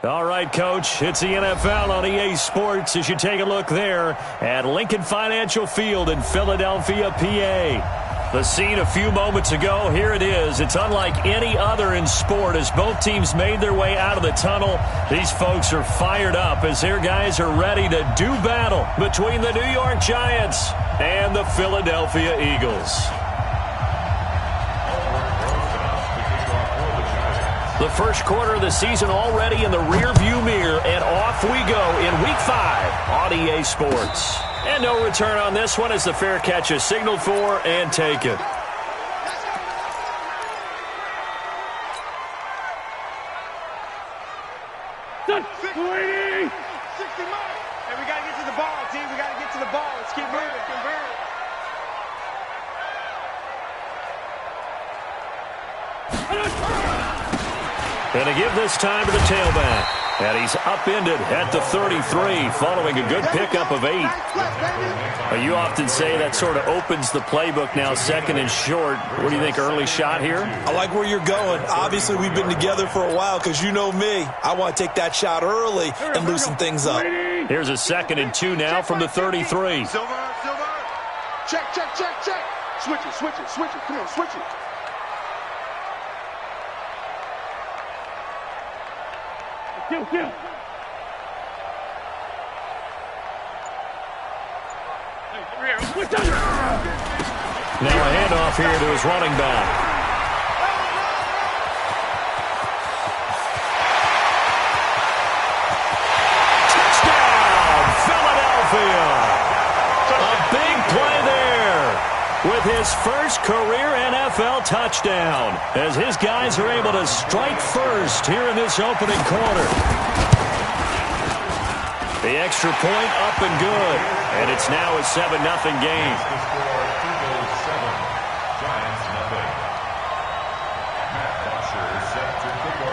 All right, Coach, it's the NFL on EA Sports as you take a look there at Lincoln Financial Field in Philadelphia, PA. The scene a few moments ago, here it is. It's unlike any other in sport as both teams made their way out of the tunnel. These folks are fired up as their guys are ready to do battle between the New York Giants and the Philadelphia Eagles. The first quarter of the season already in the rearview mirror, and off we go in Week 5 on EA Sports. And no return on this one as the fair catch is signaled for and taken. And we got to get to the ball, team. We got to get to the ball. Let's keep moving. And to give this time to the tailback. And he's upended at the 33 following a good pickup of 8. You often say that sort of opens the playbook now, second and short. What do you think, early shot here? I like where you're going. Obviously, we've been together for a while because you know me. I want to take that shot early and loosen things up. Here's a 2nd and 2 now from the 33. Silver. Check. Switch it. Come on, switch it. Kill. Now a handoff here to his running back. Touchdown, Philadelphia! A big play there with his first career NFL touchdown as his guys are able to strike first here in this opening quarter. The extra point up and good, and it's now a 7-0 game.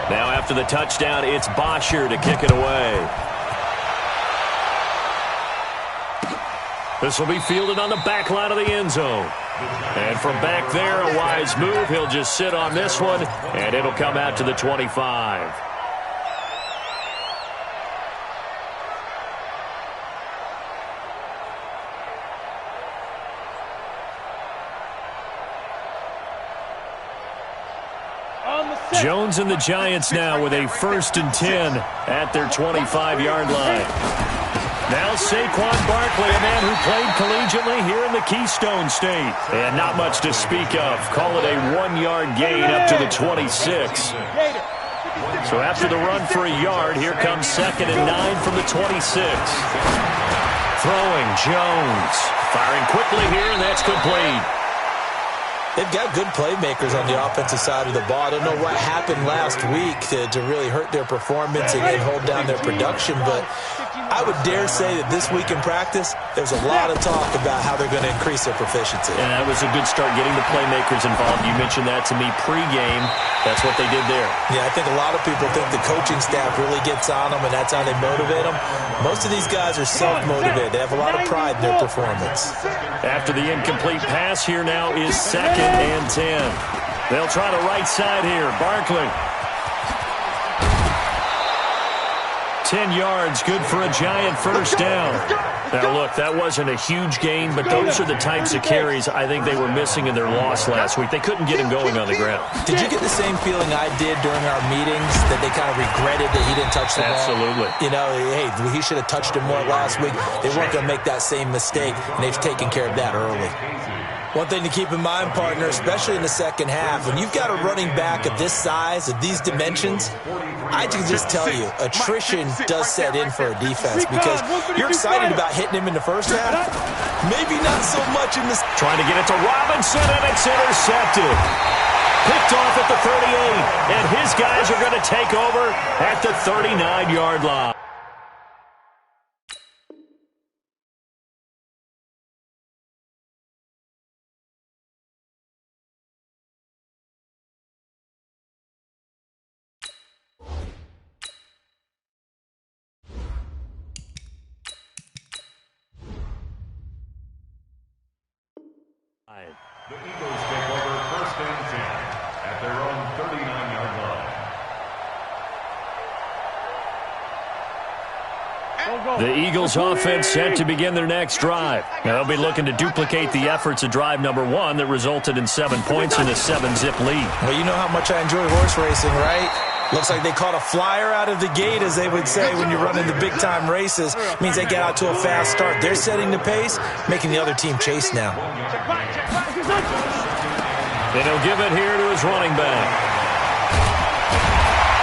Now after the touchdown, it's Bosher to kick it away. This will be fielded on the back line of the end zone. And from back there, a wise move. He'll just sit on this one, and it'll come out to the 25. Jones and the Giants now with a 1st and 10 at their 25-yard line. Now Saquon Barkley, a man who played collegiately here in the Keystone State. And not much to speak of. Call it a 1-yard gain up to the 26. So after the run for a yard, here comes 2nd and 9 from the 26. Throwing Jones. Firing quickly here, and that's complete. They've got good playmakers on the offensive side of the ball. I don't know what happened last week to really hurt their performance and hold down their production, but I would dare say that this week in practice, there's a lot of talk about how they're going to increase their proficiency. And that was a good start, getting the playmakers involved. You mentioned that to me pregame. That's what they did there. Yeah, I think a lot of people think the coaching staff really gets on them, and that's how they motivate them. Most of these guys are self-motivated. They have a lot of pride in their performance. After the incomplete pass, here now is 2nd and 10. They'll try the right side here. Barkley. 10 yards, good for a Giant first down. Now, look, that wasn't a huge gain, but those are the types of carries I think they were missing in their loss last week. They couldn't get him going on the ground. Did you get the same feeling I did during our meetings, that they kind of regretted that he didn't touch the ball? Absolutely. You know, hey, he should have touched it more last week. They weren't going to make that same mistake, and they've taken care of that early. One thing to keep in mind, partner, especially in the second half, when you've got a running back of this size, of these dimensions, I can just tell you, attrition does set in for a defense because you're excited about hitting him in the first half. Maybe not so much in this. Trying to get it to Robinson, and it's intercepted. Picked off at the 38, and his guys are going to take over at the 39-yard line. The Eagles take over 1st and 10 at their own 39-yard line. The Eagles offense set to begin their next drive. They'll be looking to duplicate the efforts of drive number 1 that resulted in 7 points in a 7-zip lead. Well, you know how much I enjoy horse racing, right? Looks like they caught a flyer out of the gate, as they would say when you're running the big-time races. It means they get out to a fast start. They're setting the pace, making the other team chase now. And he'll give it here to his running back.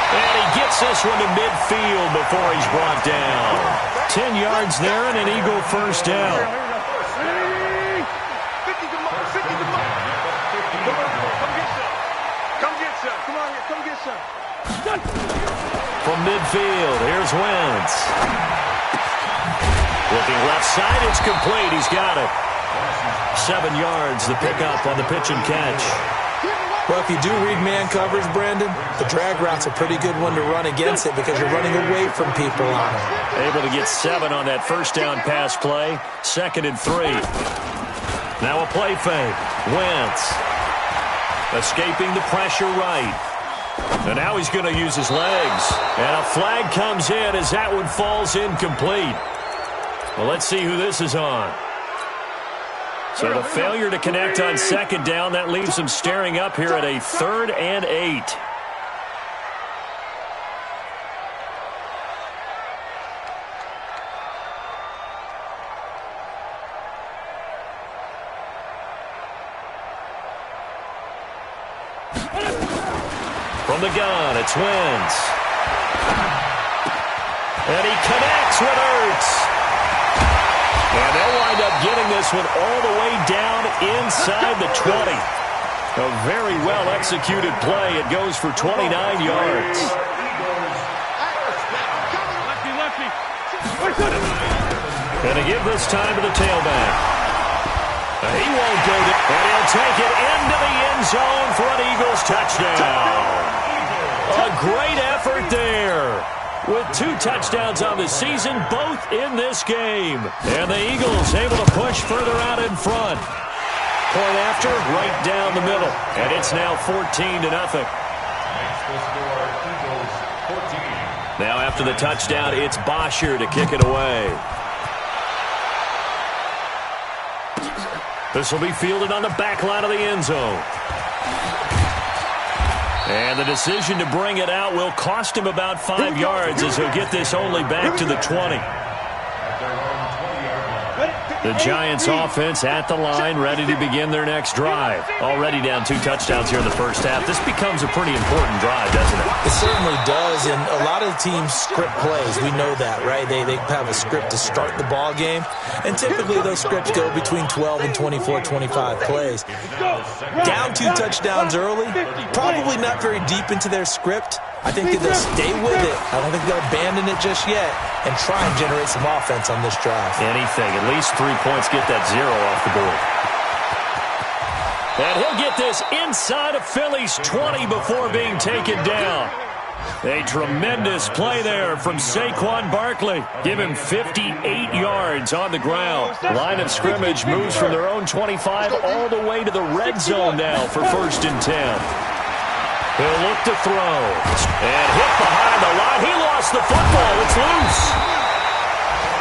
And he gets this one to midfield before he's brought down. 10 yards there and an Eagle first down. From midfield, here's Wentz. Looking left side, it's complete. He's got it. 7 yards, the pickup on the pitch and catch. Well, if you do read man coverage, Brandon, the drag route's a pretty good one to run against it because you're running away from people on it. Able to get 7 on that first down pass play. 2nd and 3. Now a play fake. Wentz escaping the pressure right. And now he's going to use his legs. And a flag comes in as that one falls incomplete. Well, let's see who this is on. So the failure to connect on 2nd down, that leaves them staring up here at a 3rd and 8. From the gun, it's Wentz. And he connects with Ertz. And they'll wind up getting this one all the way down inside the 20. A very well-executed play. It goes for 29 yards. Going to give this time to the tailback. He won't go there. And he'll take it into the end zone for an Eagles touchdown. A great effort there. With 2 touchdowns on the season, both in this game. And the Eagles able to push further out in front. Point after, right down the middle. And it's now 14-0. Now after the touchdown, it's Bosher to kick it away. This will be fielded on the back line of the end zone. And the decision to bring it out will cost him about 5 yards as he'll get this only back to the 20. The Giants offense at the line, ready to begin their next drive. Already down 2 touchdowns here in the first half. This becomes a pretty important drive, doesn't it? It certainly does, and a lot of teams script plays. We know that, right? They have a script to start the ball game, and typically those scripts go between 12 and 24, 25 plays. Down 2 touchdowns early, probably not very deep into their script. I think that they'll stay with it. I don't think they'll abandon it just yet and try and generate some offense on this drive. Anything. At least 3 points, get that 0 off the board. And he'll get this inside of Philly's 20 before being taken down. A tremendous play there from Saquon Barkley. Give him 58 yards on the ground. Line of scrimmage moves from their own 25 all the way to the red zone now for 1st and 10. He'll look to throw. And hit behind the line. He lost the football. It's loose.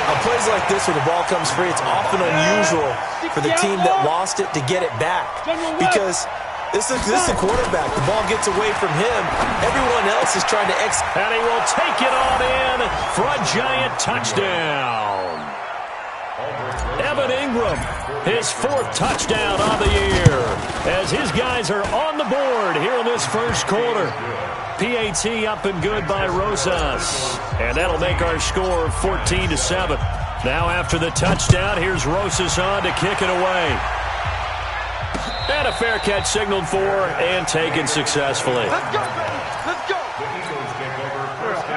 On plays like this where the ball comes free, it's often unusual for the team that lost it to get it back. Because this is the quarterback. The ball gets away from him. Everyone else is trying to And he will take it on in for a Giant touchdown. Evan Ingram, his 4th touchdown on the year, as his guys are on the board here in this first quarter. PAT up and good by Rosas, and that'll make our score 14-7. Now after the touchdown, here's Rosas on to kick it away. And a fair catch signaled for and taken successfully. Let's go, baby. Let's go.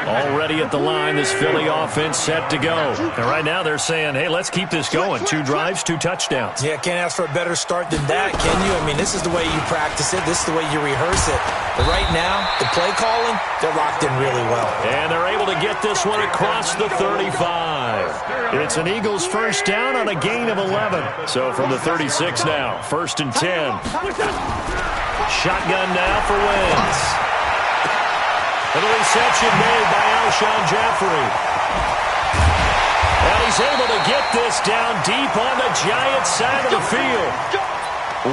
Already at the line, this Philly offense set to go. And right now they're saying, hey, let's keep this going. 2 drives, 2 touchdowns. Yeah, can't ask for a better start than that, can you? I mean, this is the way you practice it. This is the way you rehearse it. But right now, the play calling, they're locked in really well. And they're able to get this one across the 35. It's an Eagles first down on a gain of 11. So from the 36 now, 1st and 10. Shotgun now for Wentz. And the reception made by Alshon Jeffrey. he's able to get this down deep on the Giants' side of the field.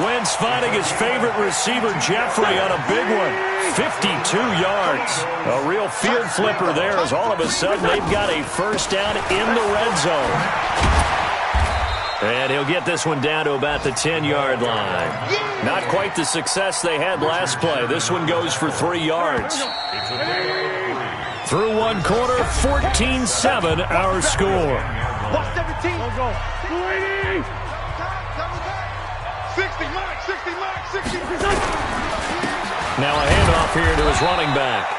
Wentz finding his favorite receiver, Jeffrey, on a big one. 52 yards. A real field flipper there as all of a sudden they've got a first down in the red zone. And he'll get this one down to about the 10-yard line. Not quite the success they had last play. This one goes for 3 yards. Through one quarter, 14-7 our score. Watch 17. Go. 280. 60, Mike, 60, Mike, 60. Now a handoff here to his running back.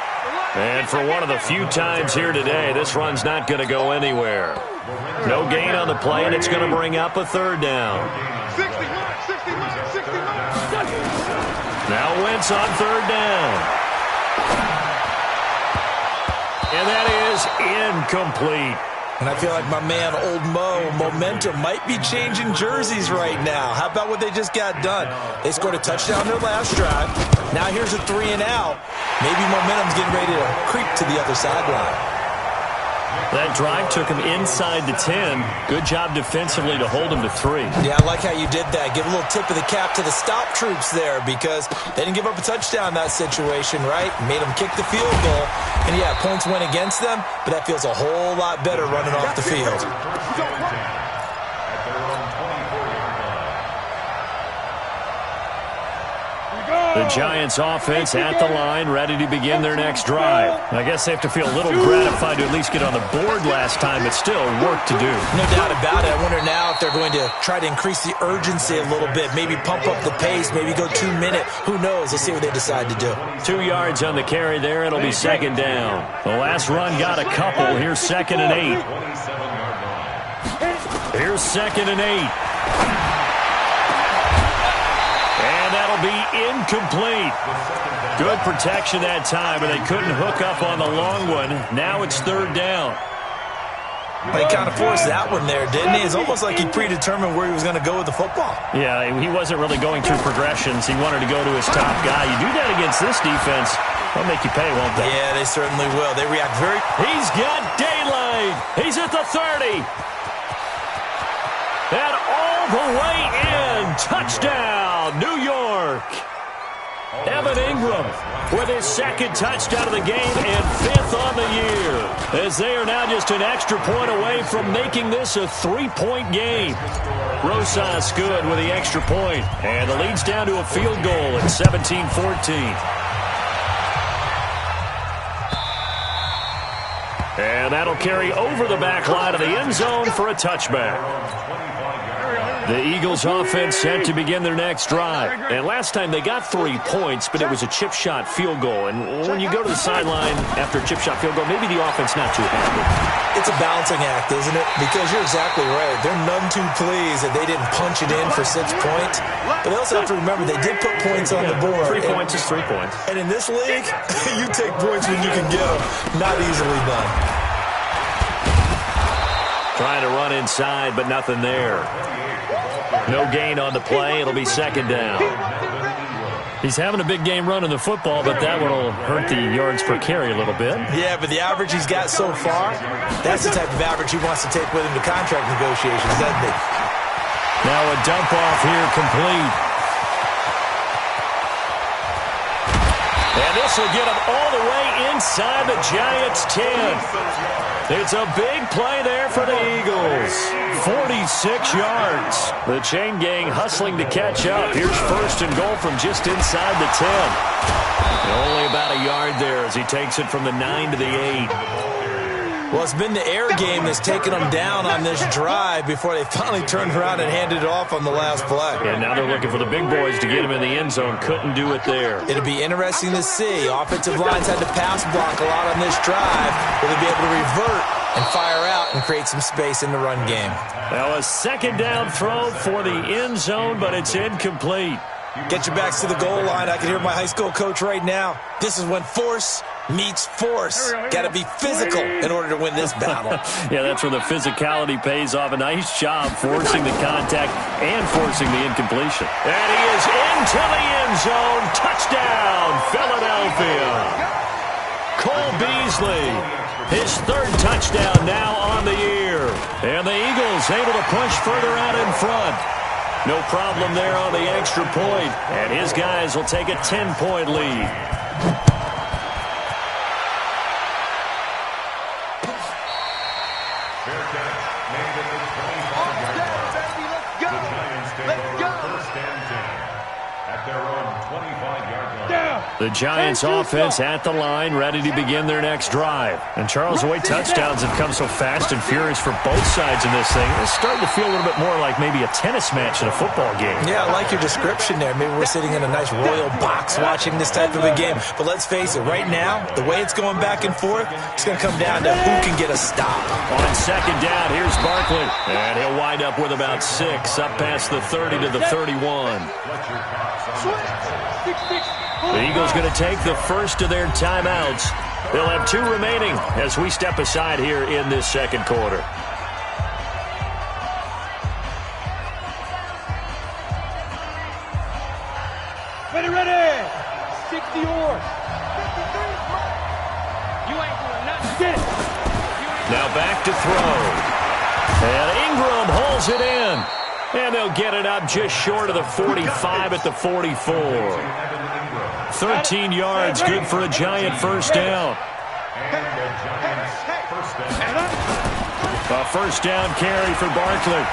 And for one of the few times here today, this run's not going to go anywhere. No gain on the play, and it's going to bring up a third down. 60, Mike, 60, Mike, 60, Mike. Now Wentz on third down. And that is incomplete. And I feel like my man, Old Mo, momentum might be changing jerseys right now. How about what they just got done? They scored a touchdown their last drive. Now here's a 3 and out. Maybe momentum's getting ready to creep to the other sideline. That drive took him inside the 10. Good job defensively to hold him to 3. Yeah, I like how you did that. Give a little tip of the cap to the stop troops there because they didn't give up a touchdown in that situation, right? Made them kick the field goal. And, yeah, points went against them, but that feels a whole lot better running off the field. The Giants offense at the line, ready to begin their next drive. I guess they have to feel a little gratified to at least get on the board last time, but still work to do. No doubt about it. I wonder now if they're going to try to increase the urgency a little bit, maybe pump up the pace, maybe go 2 minute. Who knows? Let's see what they decide to do. 2 yards on the carry there. It'll be second down. The last run got a couple. Here's 2nd and 8. Here's 2nd and 8. And that'll be incomplete. Good protection that time, but they couldn't hook up on the long one. Now it's third down. He kind of forced that one there, didn't he? It's almost like he predetermined where he was going to go with the football. Yeah, he wasn't really going through progressions. He wanted to go to his top guy. You do that against this defense, they'll make you pay, won't they? Yeah, they certainly will. They react very... He's got daylight. He's at the 30. And all the way in. Touchdown, New York. Evan Ingram with his 2nd touchdown of the game and 5th on the year, as they are now just an extra point away from making this a 3-point game. Rosas good with the extra point, and the lead's down to a field goal at 17-14. And that'll carry over the back line of the end zone for a touchback. The Eagles offense set to begin their next drive. And last time they got 3 points, but it was a chip shot field goal. And when you go to the sideline after a chip shot field goal, maybe the offense not too happy. It's a balancing act, isn't it? Because you're exactly right. They're none too pleased that they didn't punch it in for 6 points. But they also have to remember they did put points on the board. 3 points is 3 points. And in this league, you take points when you can get them. Not easily done. Trying to run inside, but nothing there. No gain on the play. It'll be second down. He's having a big game running the football, but that one will hurt the yards per carry a little bit. Yeah, but the average he's got so far, that's the type of average he wants to take with him to contract negotiations, doesn't he? Now a dump off here complete. And this will get him all the way inside the Giants' 10. It's a big play there for the Eagles. 46 yards. The chain gang hustling to catch up. Here's 1st and goal from just inside the 10. And only about a yard there as he takes it from the 9 to the 8. Well, it's been the air game that's taken them down on this drive before they finally turned around and handed it off on the last play. And now they're looking for the big boys to get him in the end zone. Couldn't do it there. It'll be interesting to see. Offensive lines had to pass block a lot on this drive. Will they be able to revert and fire out and create some space in the run game? Now a second down throw for the end zone, but it's incomplete. Get your backs to the goal line. I can hear my high school coach right now. This is when force meets force. Got to be physical in order to win this battle. Yeah, that's where the physicality pays off. A nice job forcing the contact and forcing the incompletion. And he is into the end zone. Touchdown, Philadelphia. Cole Beasley, his 3rd touchdown now on the year. And the Eagles able to push further out in front. No problem there on the extra point. And his guys will take a 10-point lead. Fair catch. Made at the 25-yard line. The Giants take over first and 10 at their own 25-yard line. The Giants offense at the line, ready to begin their next drive. And Charles, the way touchdowns have come so fast and furious for both sides in this thing, it's starting to feel a little bit more like maybe a tennis match in a football game. Yeah, I like your description there. Maybe we're sitting in a nice royal box watching this type of a game. But let's face it, right now, the way it's going back and forth, it's going to come down to who can get a stop. On second down, here's Barkley. And he'll wind up with about 6, up past the 30 to the 31. The Eagles going to take the first of their timeouts. They'll have 2 remaining as we step aside here in this second quarter. Ready. 60 yours. You ain't doing nothing. Get it. Now back to throw. And Ingram holds it in. And they'll get it up just short of the 45 at the 44. 13 yards, good for a Giant first down. A first down carry for Barkley.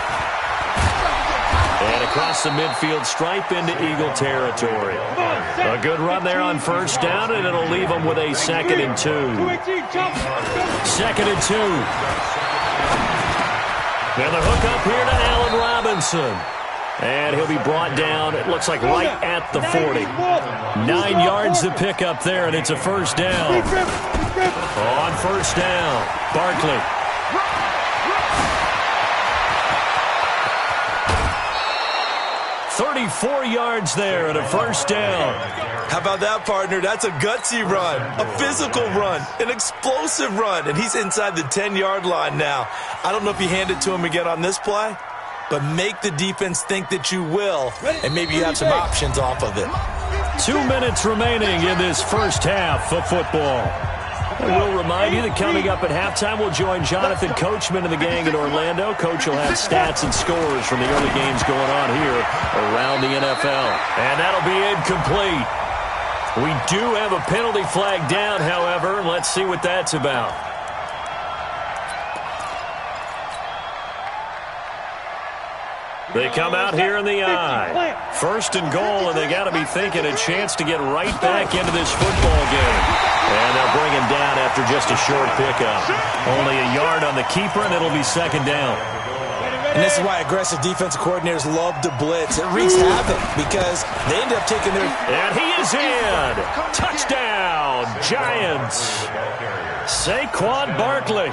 And across the midfield stripe into Eagle territory. A good run there on first down, and it'll leave them with a 2nd and 2. 2nd and 2. And the hook up here to Allen Robinson. And he'll be brought down, it looks like right at the 40. 9 yards to pick up there, and it's a first down. On first down, Barkley. "34 yards there and a first down." How about that, partner? That's a gutsy run, a physical run, an explosive run, and he's inside the 10-yard line now. I don't know if you hand it to him again on this play, but make the defense think that you will, and maybe you have some options off of it. 2 minutes remaining in this first half of football. And we'll remind you that coming up at halftime, we'll join Jonathan Coachman and the gang in Orlando. Coach will have stats and scores from the early games going on here around the NFL. And that'll be incomplete. We do have a penalty flag down, however. Let's see what that's about. They come out here in the I. First and goal, and they got to be thinking a chance to get right back into this football game. And they'll bring him down after just a short pickup. Only a yard on the keeper, and it'll be second down. And this is why aggressive defensive coordinators love to blitz. It wreaks havoc because they end up taking their... And he is in! Touchdown, Giants! Saquon Barkley,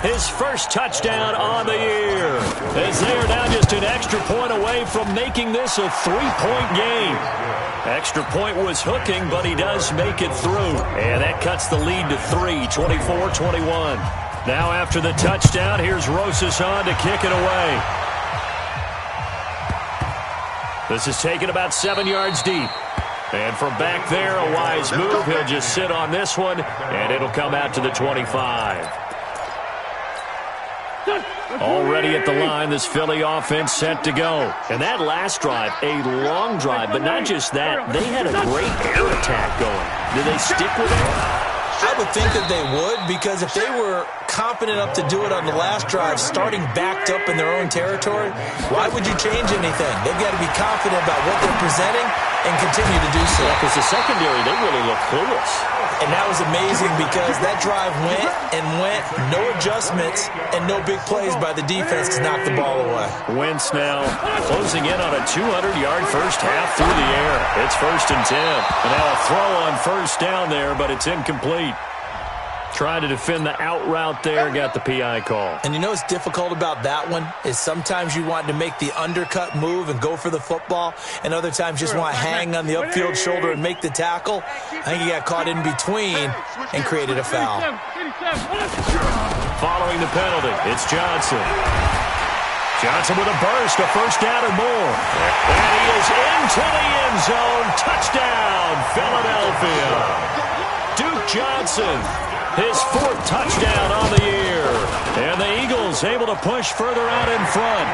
his first touchdown on the year. As they are now just an extra point away from making this a 3-point game. Extra point was hooking, but he does make it through. And that cuts the lead to 3, 24-21. Now after the touchdown, here's Rosas on to kick it away. This is taken about 7 yards deep. And from back there, a wise move. He'll just sit on this one, and it'll come out to the 25. Already at the line, this Philly offense set to go. And that last drive, a long drive, but not just that. They had a great air attack going. Did they stick with it? I would think that they would, because if they were confident enough to do it on the last drive, starting backed up in their own territory, why would you change anything? They've got to be confident about what they're presenting and continue to do so. Yeah, because the secondary, they really look clueless. And that was amazing because that drive went and went, no adjustments and no big plays by the defense to knock the ball away. Wentz now closing in on a 200-yard first half through the air. It's 1st and 10. And now a throw on first down there, but it's incomplete. Trying to defend the out route there, got the PI call. And you know what's difficult about that one is sometimes you want to make the undercut move and go for the football, and other times just want to hang on the upfield shoulder and make the tackle. I think he got caught in between and created a foul. Following the penalty, it's Johnson. Johnson with a burst, a first down or more. And he is into the end zone. Touchdown, Philadelphia. Duke Johnson, his 4th touchdown on the year. And the Eagles able to push further out in front.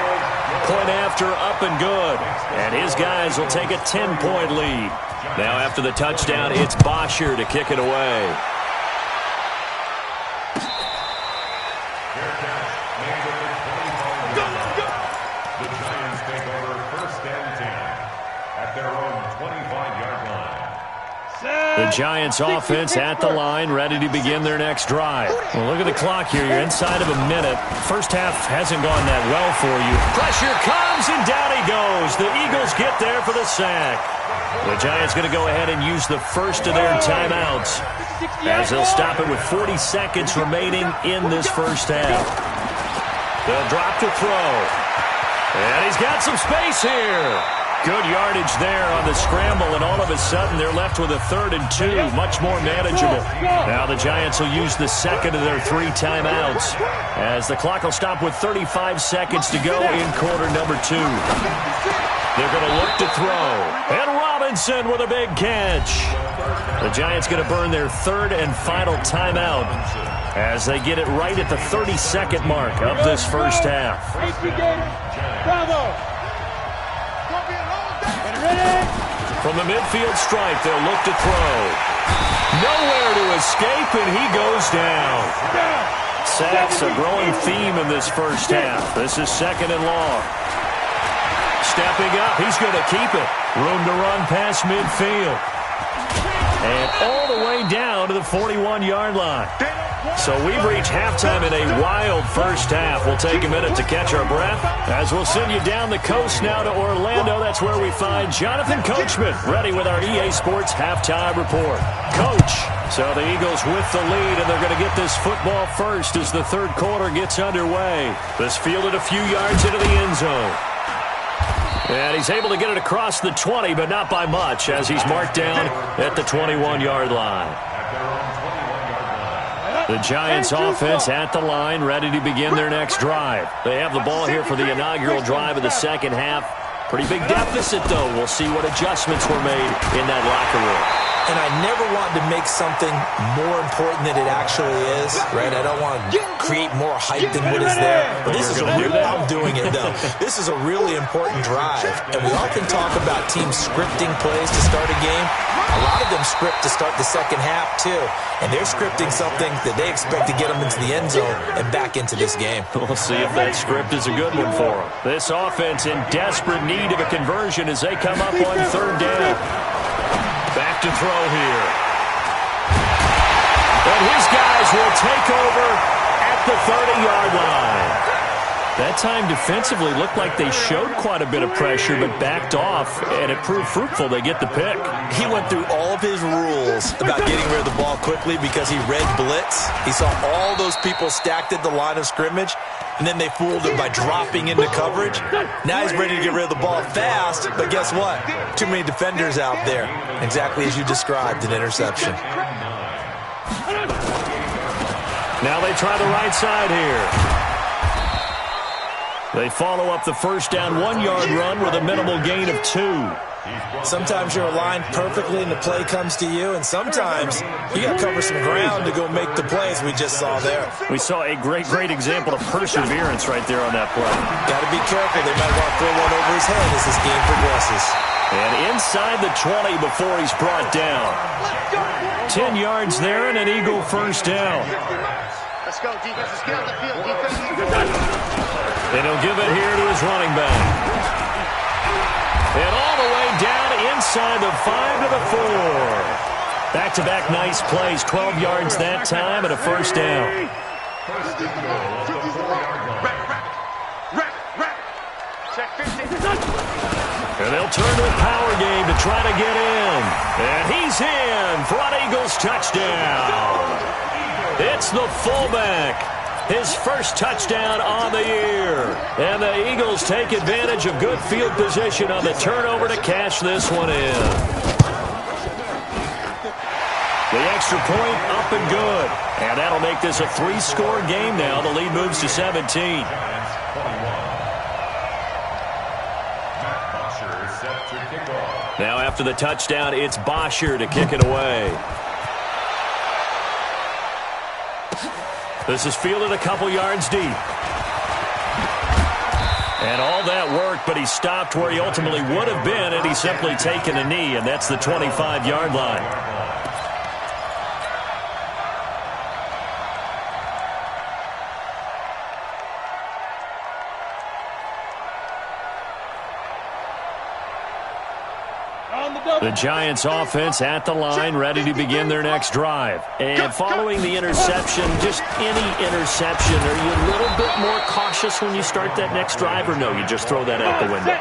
Point after, up and good. And his guys will take a 10-point lead. Now after the touchdown, it's Bosher to kick it away. The Giants take over 1st and 10 at their own 25-yard line. The Giants offense at the line, ready to begin their next drive. Well, look at the clock here. You're inside of a minute. First half hasn't gone that well for you. Pressure comes, and down he goes. The Eagles get there for the sack. The Giants going to go ahead and use the first of their timeouts, as they'll stop it with 40 seconds remaining in this first half. They'll drop to throw. And he's got some space here. Good yardage there on the scramble, and all of a sudden they're left with a 3rd and 2, much more manageable. Now the Giants will use the second of their 3 timeouts, as the clock will stop with 35 seconds to go in quarter number 2. They're going to look to throw, and Robinson with a big catch. The Giants going to burn their 3rd and final timeout, as they get it right at the 30-second mark of this first half. Bravo! From the midfield stripe, they'll look to throw. Nowhere to escape, and he goes down. Sacks a growing theme in this first half. This is 2nd and long. Stepping up, he's going to keep it. Room to run past midfield. And all the way down to the 41-yard line. So we've reached halftime in a wild first half. We'll take a minute to catch our breath, as we'll send you down the coast now to Orlando. That's where we find Jonathan Coachman, ready with our EA Sports halftime report. Coach, so the Eagles with the lead, and they're going to get this football first as the 3rd quarter gets underway. This fielded a few yards into the end zone. And he's able to get it across the 20, but not by much, as he's marked down at the 21-yard line. The Giants offense at the line, ready to begin their next drive. They have the ball here for the inaugural drive of the second half. Pretty big deficit, though. We'll see what adjustments were made in that locker room. And I never want to make something more important than it actually is, right? I don't want to create more hype than what is there. But this is I'm doing it, though. This is a really important drive. And we often talk about teams scripting plays to start a game. A lot of them script to start the second half, too. And they're scripting something that they expect to get them into the end zone and back into this game. We'll see if that script is a good one for them. This offense in desperate need of a conversion as they come up on 3rd down. Back to throw here. And his guys will take over at the 30-yard line. That time defensively looked like they showed quite a bit of pressure, but backed off, and it proved fruitful. They get the pick. He went through all of his rules about getting rid of the ball quickly because he read blitz. He saw all those people stacked at the line of scrimmage, and then they fooled him by dropping into coverage. Now he's ready to get rid of the ball fast, but guess what? Too many defenders out there. Exactly as you described, an interception. Now they try the right side here. They follow up the first down 1-yard run with a minimal gain of 2. Sometimes you're aligned perfectly and the play comes to you, and sometimes you got to cover some ground to go make the plays we just saw there. We saw a great example of perseverance right there on that play. Got to be careful. They might want to throw one over his head as this game progresses. And inside the 20 before he's brought down. 10 yards there and an Eagle first down. Let's go, defense. Let's get out the field. Defense. And he'll give it here to his running back. And all the way down inside the 5 to the 4. Back-to-back nice plays. 12 yards that time and a first down. And they'll turn to a power game to try to get in. And he's in for an Eagles touchdown. It's the fullback. His first touchdown on the year. And the Eagles take advantage of good field position on the turnover to cash this one in. The extra point up and good. And that'll make this a 3-score game now. The lead moves to 17. Now after the touchdown, it's Bosher to kick it away. This is fielded a couple yards deep. And all that worked, but he stopped where he ultimately would have been, and he's simply taken a knee, and that's the 25-yard line. The Giants offense at the line, ready to begin their next drive. And following the interception, just any interception, are you a little bit more cautious when you start that next drive, or no, you just throw that out the window?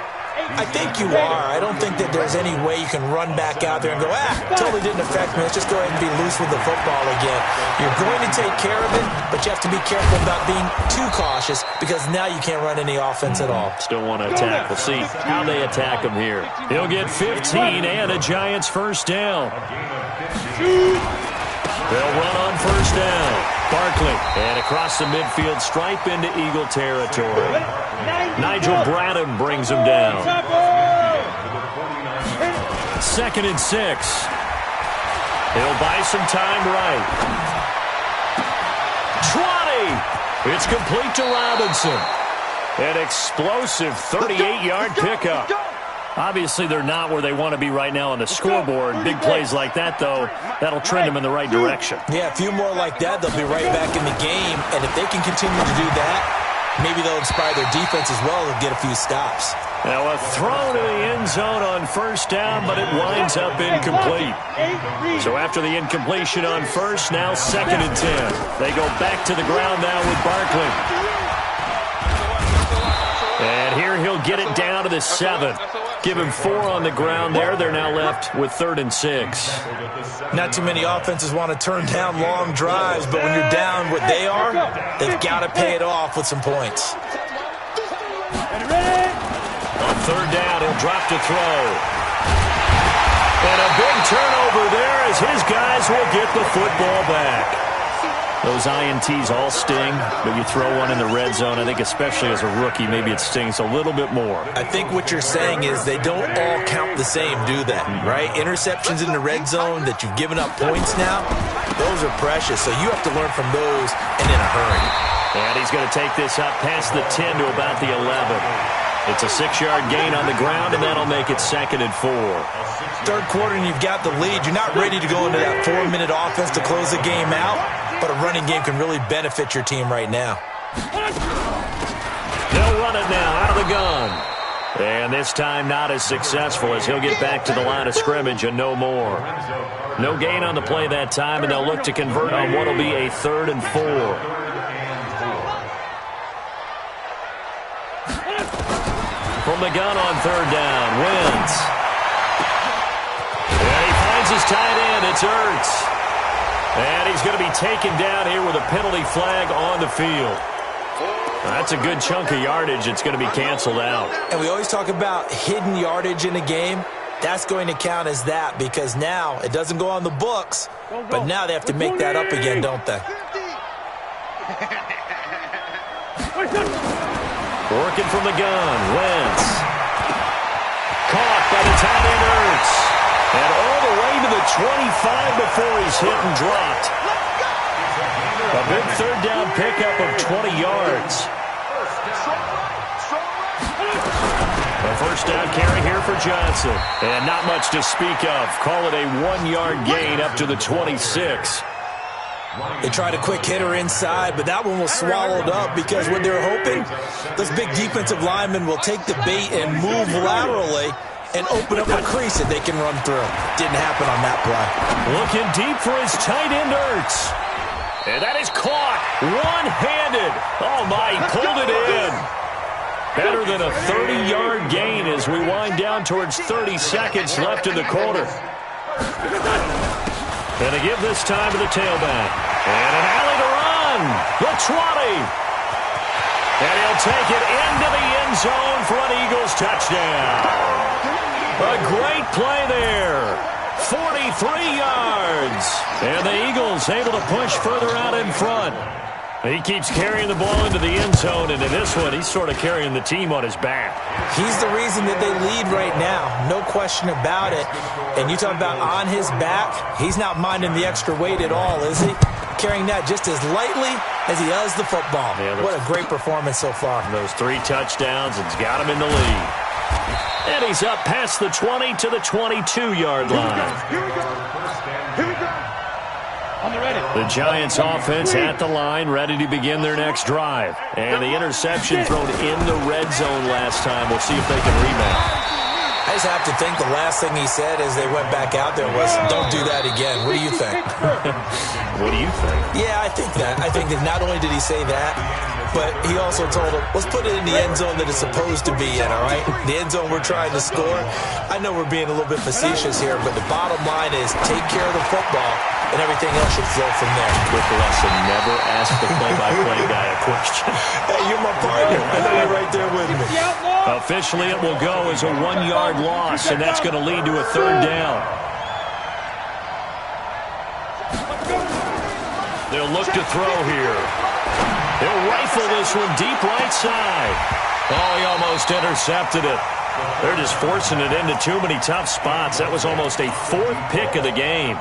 I think you are. I don't think that there's any way you can run back out there and go, totally didn't affect me. Let's just go ahead and be loose with the football again. You're going to take care of it, but you have to be careful about being too cautious because now you can't run any offense at all. Still want to attack. We'll see how they attack him here. He'll get 15 and a Giants first down. They'll run on first down. Barkley, and across the midfield stripe into Eagle territory. Nigel Bradham brings him down. 2nd and 6. He'll buy some time right. 20. It's complete to Robinson. An explosive 38-yard pickup. Obviously, they're not where they want to be right now on the scoreboard. Big plays like that, though, that'll trend them in the right direction. Yeah, a few more like that, they'll be right back in the game. And if they can continue to do that, maybe they'll inspire their defense as well. They'll get a few stops. Now a throw to the end zone on first down, but it winds up incomplete. So after the incompletion on first, now 2nd and 10. They go back to the ground now with Barkley. And here he'll get it down to the 7. Give him 4 on the ground there. They're now left with 3rd and 6. Not too many offenses want to turn down long drives, but when you're down what they are, they've got to pay it off with some points. On 3rd down, he'll drop to throw. And a big turnover there as his guys will get the football back. Those INTs all sting, but you throw one in the red zone, I think especially as a rookie, maybe it stings a little bit more. I think what you're saying is they don't all count the same, do they? Right? Interceptions in the red zone that you've given up points now, those are precious. So you have to learn from those and in a hurry. And he's going to take this up past the 10 to about the 11. It's a 6-yard gain on the ground, and that'll make it 2nd and 4. Third quarter, and you've got the lead. You're not ready to go into that 4-minute offense to close the game out, but a running game can really benefit your team right now. They'll run it now out of the gun. And this time not as successful as he'll get back to the line of scrimmage and no more. No gain on the play that time, and they'll look to convert on what will be a 3rd and 4. From the gun on 3rd down, Wentz. And he finds his tight end. It's Ertz. And he's going to be taken down here with a penalty flag on the field. That's a good chunk of yardage. It's going to be canceled out. And we always talk about hidden yardage in a game. That's going to count as that because now it doesn't go on the books, but now they have to make that up again, don't they? Working from the gun, Wentz. Caught by the tight end Ertz. And all the way to the 25 before he's hit and dropped. A big 3rd down pickup of 20 yards. A 1st down carry here for Johnson. And not much to speak of. Call it a 1-yard gain up to the 26. They tried a quick hitter inside, but that one was swallowed up because what they're hoping, those big defensive linemen will take the bait and move laterally and open up a crease that they can run through. Didn't happen on that play. Looking deep for his tight end, Ertz. And that is caught one-handed. Oh, my, he pulled it in. Better than a 30-yard gain as we wind down towards 30 seconds left in the quarter. And they give this time to the tailback. And an alley to run. The 20. And he'll take it into the end zone for an Eagles touchdown. A great play there. 43 yards. And the Eagles able to push further out in front. He keeps carrying the ball into the end zone, and in this one, he's sort of carrying the team on his back. He's the reason that they lead right now. No question about it. And you talk about on his back, he's not minding the extra weight at all, is he? carrying that just as lightly as he does the football. Yeah, what a great performance so far. Those 3 touchdowns, it's got him in the lead. And he's up past the 20 to the 22-yard line. Here we go. Here we go. On the ready. The Giants offense at the line, ready to begin their next drive. And the interception thrown in the red zone last time. We'll see if they can rebound. I just have to think the last thing he said as they went back out there was, don't do that again. What do you think? What do you think? Yeah, I think that. I think that not only did he say that, but he also told him, let's put it in the end zone that it's supposed to be in, all right? The end zone we're trying to score. I know we're being a little bit facetious here, but the bottom line is take care of the football, and everything else should flow from there. Quick lesson, never ask the play-by-play guy a question. Hey, you're my partner. I know you're right there with me. Officially, it will go as a 1-yard loss, and that's going to lead to a 3rd down. They'll look to throw here. They'll rifle this one deep right side. Oh, he almost intercepted it. They're just forcing it into too many tough spots. That was almost a 4th pick of the game.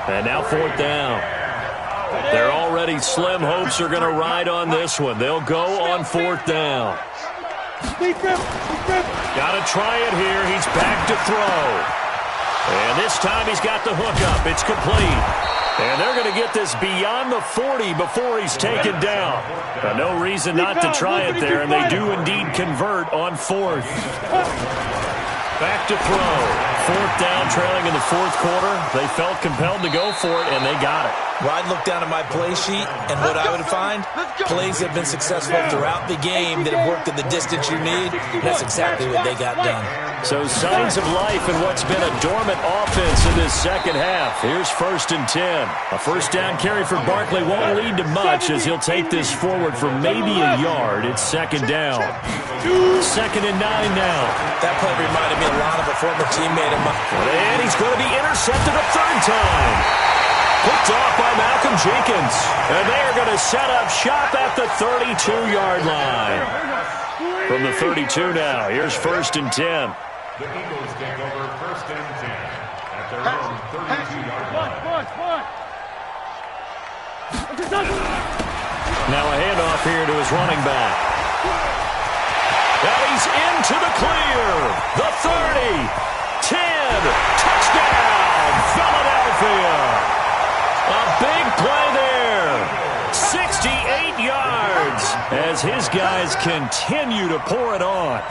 And now 4th down. Their already slim hopes are going to ride on this one. They'll go on 4th down. Got to try it here. He's back to throw. And this time he's got the hook up. It's complete. And they're going to get this beyond the 40 before he's taken down. No reason not to try it there, and they do indeed convert on 4th. Back to throw. 4th down, trailing in the 4th quarter. They felt compelled to go for it, and they got it. Well, I'd look down at my play sheet, and what I would find, plays have been successful throughout the game that have worked at the distance you need. That's exactly what they got done. So signs of life in what's been a dormant offense in this second half. Here's 1st and 10. A 1st down carry for Barkley won't lead to much as he'll take this forward for maybe a yard. It's 2nd down. 2nd and 9 now. That play reminded me a lot of a former teammate of mine. And he's going to be intercepted a 3rd time. Picked off by Malcolm Jenkins. And they are going to set up shop at the 32-yard line. From the 32 now, here's 1st and 10. The Eagles take over 1st and 10 at their own 32-yard line. Now a handoff here to his running back. And he's into the clear. The 30, 10, touchdown, Philadelphia. A big play there. 68 yards as his guys continue to pour it on.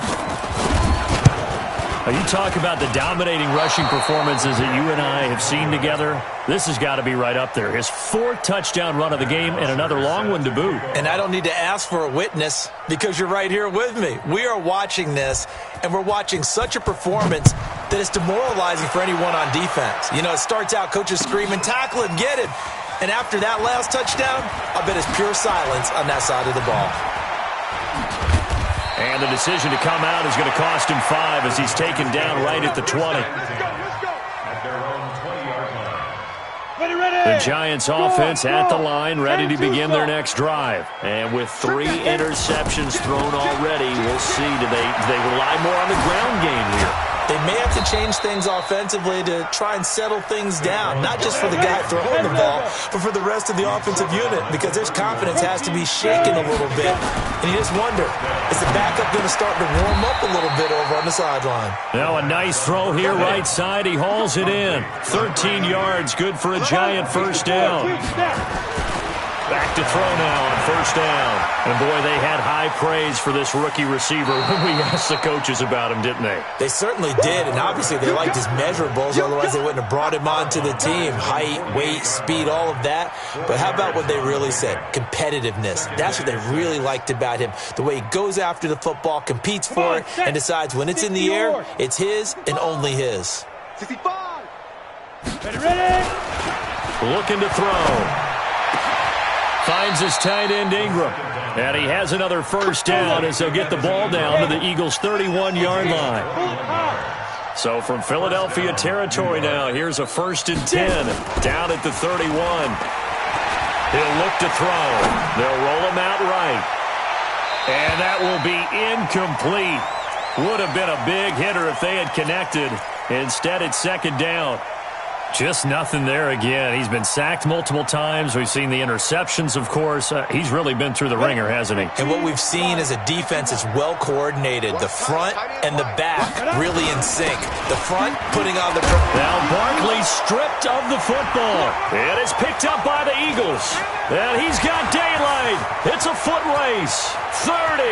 Now you talk about the dominating rushing performances that you and I have seen together. This has got to be right up there. His 4th touchdown run of the game and another long one to boot. And I don't need to ask for a witness because you're right here with me. We are watching this, and we're watching such a performance that it's demoralizing for anyone on defense. You know, it starts out coaches screaming, tackle him, get him. And after that last touchdown, I bet it's pure silence on that side of the ball. And the decision to come out is going to cost him 5 as he's taken down right at the 20. At their own 20-yard line. The Giants offense at the line, ready to begin their next drive. And with 3 interceptions thrown already, we'll see. Do they rely more on the ground game here? They may have to change things offensively to try and settle things down, not just for the guy throwing the ball, but for the rest of the offensive unit, because their confidence has to be shaken a little bit. And you just wonder, is the backup going to start to warm up a little bit over on the sideline? Now a nice throw here right side. He hauls it in. 13 yards, good for a Giant 1st down. Back to throw now on 1st down. And, boy, they had high praise for this rookie receiver when we asked the coaches about him, didn't they? They certainly did, and obviously they liked his measurables. Otherwise, they wouldn't have brought him onto the team. Height, weight, speed, all of that. But how about what they really said? Competitiveness. That's what they really liked about him. The way he goes after the football, competes for it, and decides when it's in the air, it's his and only his. 65. Ready? Looking to throw. Finds his tight end Ingram. And he has another 1st down as they'll get the ball down to the Eagles' 31-yard line. So from Philadelphia territory now, here's a 1st and 10 down at the 31. He'll look to throw. They'll roll him out right. And that will be incomplete. Would have been a big hitter if they had connected. Instead, it's 2nd down. Just nothing there again. He's been sacked multiple times. We've seen the interceptions, of course. He's really been through the ringer, hasn't he? And what we've seen is a defense that's well coordinated. The front and the back really in sync. The front putting on the... Now Barkley stripped of the football. And it's picked up by the Eagles. And he's got daylight. It's a foot race. 30.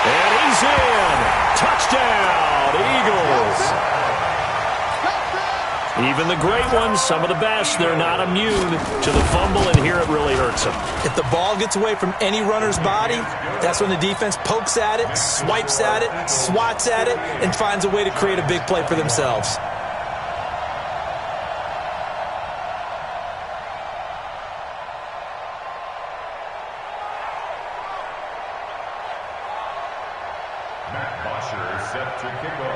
And he's in. Touchdown, Eagles. Even the great ones, some of the best, they're not immune to the fumble, and here it really hurts them. If the ball gets away from any runner's body, that's when the defense pokes at it, swipes at it, swats at it, and finds a way to create a big play for themselves.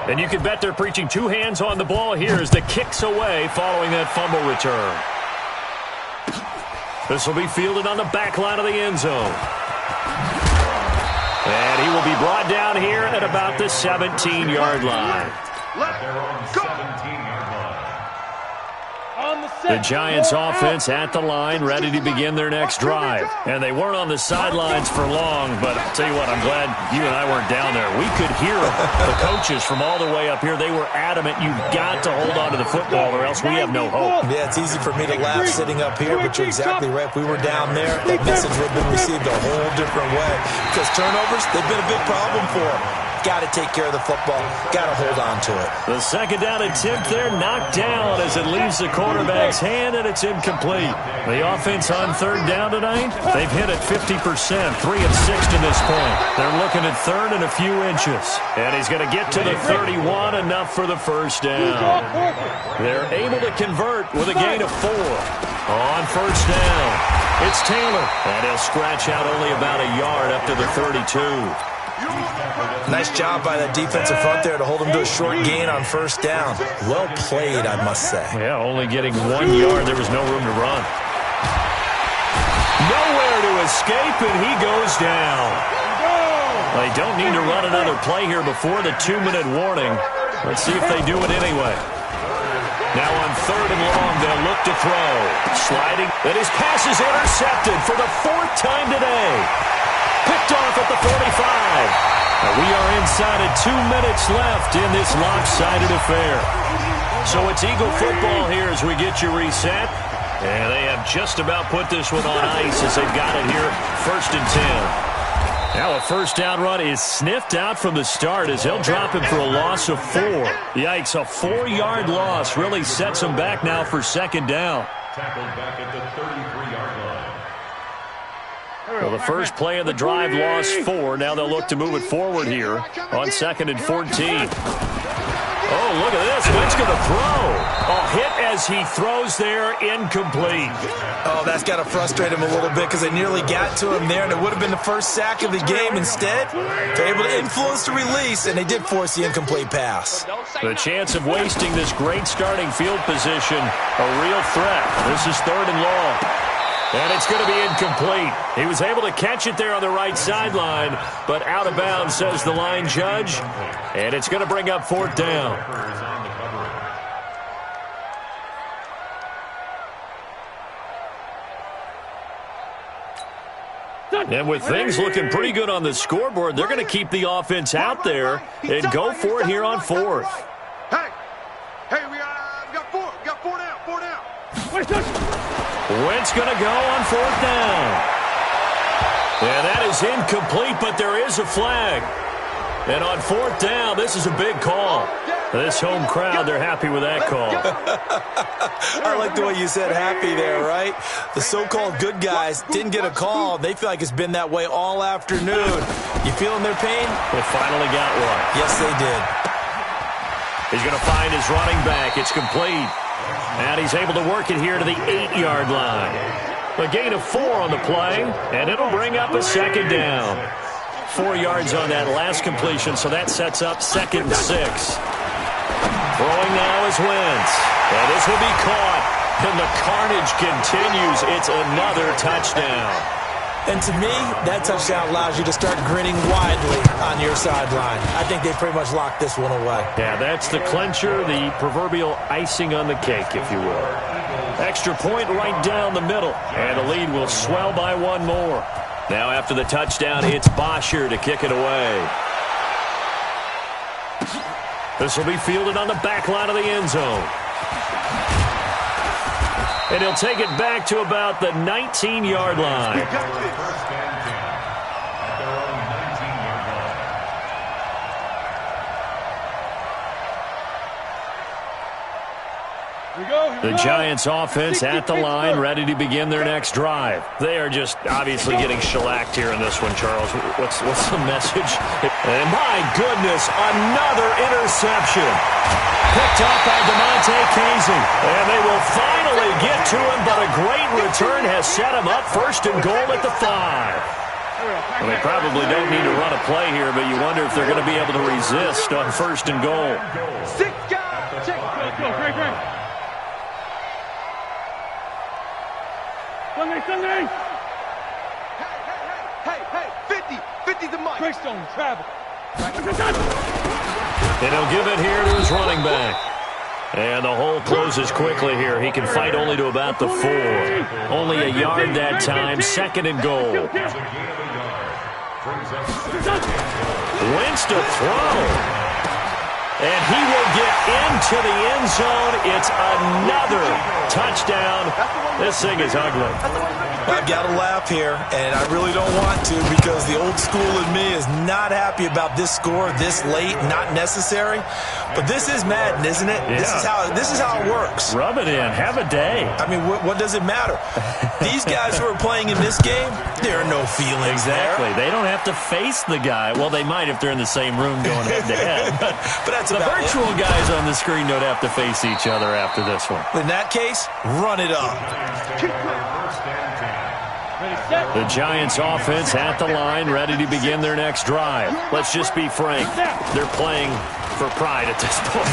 And you can bet they're preaching two hands on the ball here as the kick's away following that fumble return. This will be fielded on the back line of the end zone. And he will be brought down here at about the 17-yard line. Let's go. The Giants offense at the line, ready to begin their next drive. And they weren't on the sidelines for long, but I'll tell you what, I'm glad you and I weren't down there. We could hear the coaches from all the way up here. They were adamant, you've got to hold on to the football or else we have no hope. Yeah, it's easy for me to laugh sitting up here, but you're exactly right. If we were down there, that message would have been received a whole different way. Because turnovers, they've been a big problem for them. Got to take care of the football. Got to hold on to it. The second down attempt there knocked down as it leaves the quarterback's hand, and it's incomplete. The offense on third down tonight, they've hit it 50%, 3 of 6 to this point. They're looking at third and a few inches. And he's going to get to the 31, enough for the first down. They're able to convert with a gain of 4. On first down, it's Taylor. And he'll scratch out only about a yard up to the 32. Nice job by that defensive front there to hold him to a short gain on first down. Well played, I must say. Yeah, only getting 1 yard. There was no room to run. Nowhere to escape, and he goes down. They don't need to run another play here before the 2-minute warning. Let's see if they do it anyway. Now on third and long, they'll look to throw. Sliding, and his pass is intercepted for the 4th time today. Picked off at the 45. We are inside of 2 minutes left in this lopsided affair. So it's Eagle football here as we get you reset. And they have just about put this one on ice as they've got it here, 1st and 10. Now a first down run is sniffed out from the start as they'll drop him for a loss of 4. Yikes, a 4-yard loss really sets them back now for second down. Tackled back at the 33-yard line. Well, the first play of the drive lost 4. Now they'll look to move it forward here on 2nd and 14. Oh, look at this. Wentz going to throw. A hit as he throws there, incomplete. Oh, that's got to frustrate him a little bit because they nearly got to him there, and it would have been the first sack of the game. Instead, they're able to influence the release, and they did force the incomplete pass. The chance of wasting this great starting field position, a real threat. This is 3rd and long. And it's going to be incomplete. He was able to catch it there on the right sideline, but out of bounds, says the line judge. And it's going to bring up 4th down. And with things looking pretty good on the scoreboard, they're going to keep the offense out there and go for it here on 4th. Hey, we got 4. We got 4 down. 4 down. Wentz going to go on 4th down. And that is incomplete, but there is a flag. And on 4th down, this is a big call. This home crowd, they're happy with that call. I like the way you said happy there, right? The so-called good guys didn't get a call. They feel like it's been that way all afternoon. You feeling their pain? They finally got one. Yes, they did. He's going to find his running back. It's complete. And he's able to work it here to the 8-yard line. A gain of 4 on the play, and it'll bring up a second down. 4 yards on that last completion, so that sets up 2nd and 6. Throwing now is Wentz. And this will be caught. And the carnage continues. It's another touchdown. And to me, that touchdown allows you to start grinning widely on your sideline. I think they pretty much locked this one away. Yeah, that's the clincher, the proverbial icing on the cake, if you will. Extra point right down the middle, and the lead will swell by one more. Now after the touchdown, it's Bosher to kick it away. This will be fielded on the back line of the end zone. And he'll take it back to about the 19-yard line. The Giants offense at the line, ready to begin their next drive. They are just obviously getting shellacked here in this one, Charles. What's the message? And my goodness, another interception. Picked up by DeMonte Casey. And they will finally get to him, but a great return has set him up first and goal at the 5. Well, they probably don't need to run a play here, but you wonder if they're going to be able to resist on first and goal. 6 guys. Check. Go, great. Sunday. Hey, 50 the mic. Greystone, travel. And he'll give it here to his running back. And the hole closes quickly here. He can fight only to about the 4. Only a yard that time. Second and goal. Wentz to throw. And he will get into the end zone. It's another touchdown. This thing is ugly. I've got to laugh here, and I really don't want to because the old school in me is not happy about this score this late, not necessary. But this is Madden, isn't it? Yeah. This is how it works. Rub it in. Have a day. I mean, what does it matter? These guys who are playing in this game, there are no feelings Exactly. there. They don't have to face the guy. Well, they might if they're in the same room going head-to-head. But that's the about virtual guys on the screen don't have to face each other after this one. In that case, run it up. The Giants offense at the line, ready to begin their next drive. Let's just be frank. They're playing for pride at this point.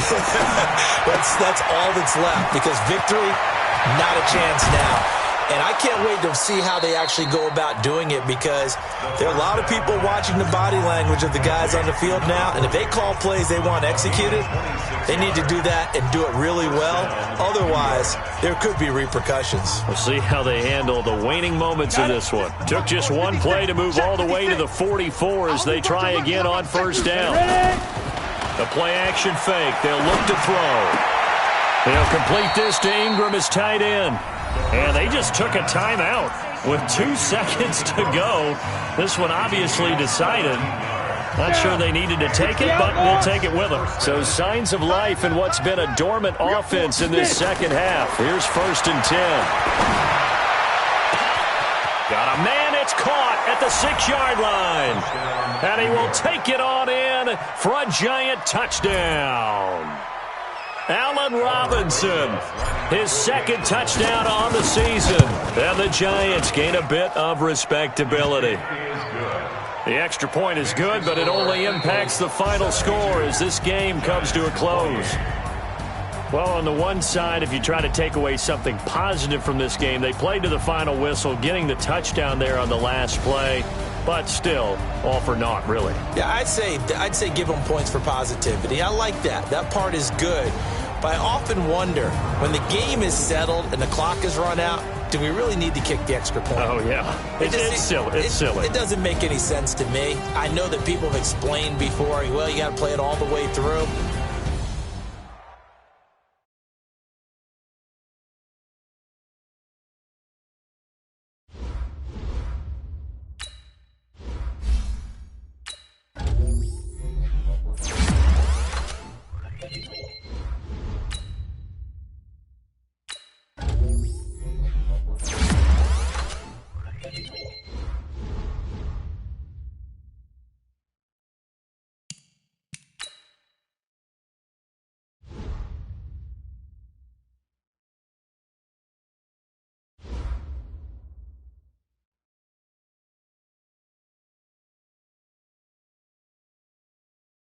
That's all that's left because victory, not a chance now. And I can't wait to see how they actually go about doing it because there are a lot of people watching the body language of the guys on the field now. And if they call plays they want executed, they need to do that and do it really well. Otherwise, there could be repercussions. We'll see how they handle the waning moments of this one. Took just one play to move all the way to the 44 as they try again on first down. The play action fake. They'll look to throw. They'll complete this to Ingram as tight end. And they just took a timeout with 2 seconds to go. This one obviously decided. Not sure they needed to take it, but we'll take it with them. So signs of life in what's been a dormant offense in this second half. Here's first and 10. Got a man, it's caught at the 6-yard line. And he will take it on in for a Giant touchdown. Allen Robinson, his second touchdown on the season. And the Giants gain a bit of respectability. The extra point is good, but it only impacts the final score as this game comes to a close. Well, on the one side, if you try to take away something positive from this game, they played to the final whistle, getting the touchdown there on the last play. But still, all for naught, really. Yeah, I'd say give them points for positivity. I like that. That part is good. But I often wonder, when the game is settled and the clock is run out, do we really need to kick the extra point? Oh, yeah. It's silly. It's silly. It doesn't make any sense to me. I know that people have explained before, well, you got to play it all the way through.